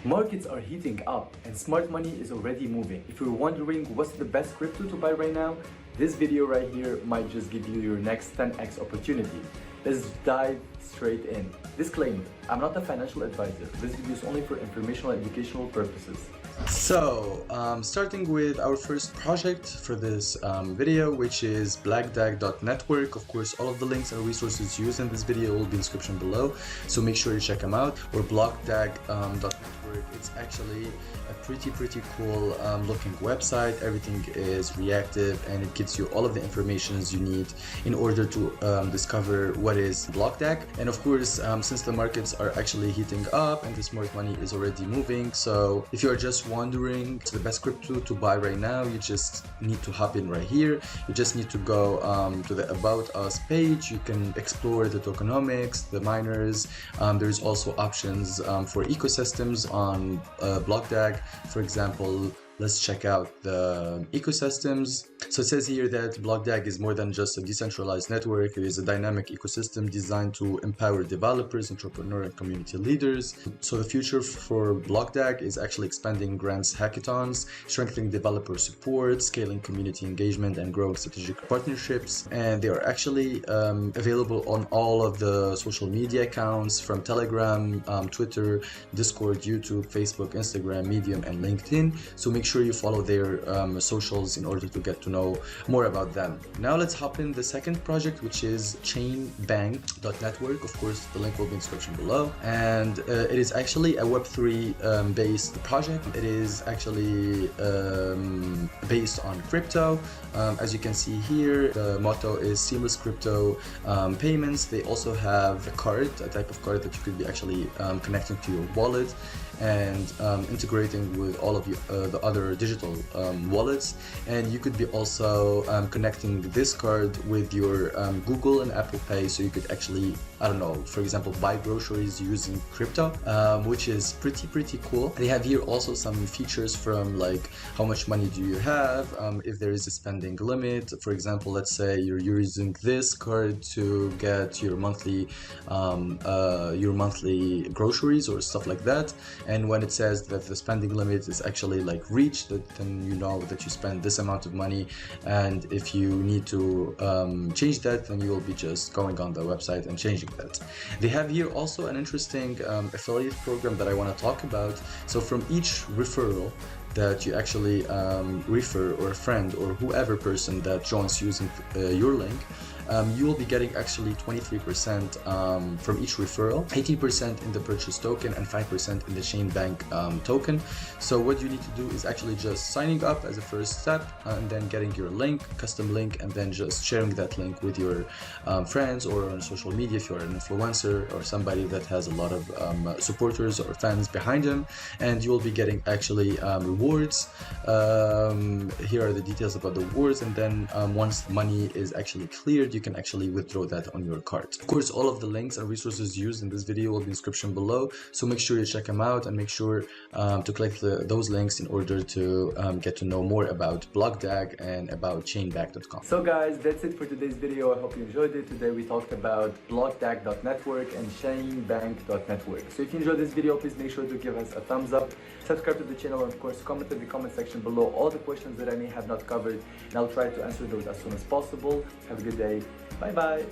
Markets are heating up and smart money is already moving. If you're wondering what's the best crypto to buy right now, this video right here might just give you your next 10x opportunity. Let's dive straight in. Disclaimer, I'm not a financial advisor. This video is only for informational and educational purposes. So, starting with our first project for this video, which is BlockDag.Network. Of course, all of the links and resources used in this video will be in the description below, so make sure you check them out. Or BlockDag.Network. It's actually a pretty cool looking website. Everything is reactive and it gives you all of the information you need in order to discover what is BlockDag. And of course, since the markets are actually heating up and the smart money is already moving, so if you are just wondering the best crypto to buy right now, you just need to hop in right here. You just need to go to the About Us page. You can explore the tokenomics, the miners. There's also options for ecosystems on BlockDag. For example, let's check out the ecosystems. So it says here that BlockDag is more than just a decentralized network. It is a dynamic ecosystem designed to empower developers, entrepreneurs, and community leaders. So the future for BlockDag is actually expanding grants, hackathons, strengthening developer support, scaling community engagement, and growing strategic partnerships. And they are actually available on all of the social media accounts from Telegram, Twitter, Discord, YouTube, Facebook, Instagram, Medium, and LinkedIn. So make sure you follow their socials in order to get to know more about them. Now let's hop in the second project, which is Chainbank.Network. Of course, the link will be in the description below. And it is actually a Web3 based project. It is actually based on crypto. As you can see here, the motto is seamless crypto payments. They also have a card, a type of card that you could be actually connecting to your wallet and integrating with all of the other digital wallets. And you could be also connecting this card with your Google and Apple Pay, so you could actually, I don't know, for example, buy groceries using crypto, which is pretty cool. They have here also some features from like how much money do you have, if there is a spending limit. For example, let's say you're using this card to get your monthly groceries or stuff like that. And when it says that the spending limit is actually like reached, then you know that you spend this amount of money. And if you need to change that, then you will be just going on the website and changing that. They have here also an interesting affiliate program that I want to talk about. So from each referral that you actually refer, or a friend or whoever person that joins using your link, you will be getting actually 23% from each referral, 18% in the purchase token, and 5% in the Chainbank token. So what you need to do is actually just signing up as a first step, and then getting your link, custom link, and then just sharing that link with your friends or on social media if you're an influencer or somebody that has a lot of supporters or fans behind them. And you will be getting actually rewards. Here are the details about the rewards, and then once money is actually cleared, you can actually withdraw that on your card. Of course, all of the links and resources used in this video will be in the description below, so make sure you check them out and make sure to click those links in order to get to know more about BlockDag and about Chainbank.com. So guys, that's it for today's video. I hope you enjoyed it. Today we talked about BlockDag.Network and Chainbank.Network. So if you enjoyed this video, please make sure to give us a thumbs up, subscribe to the channel, and of course comment in the comment section below all the questions that I may have not covered, and I'll try to answer those as soon as possible. Have a good day. Bye bye.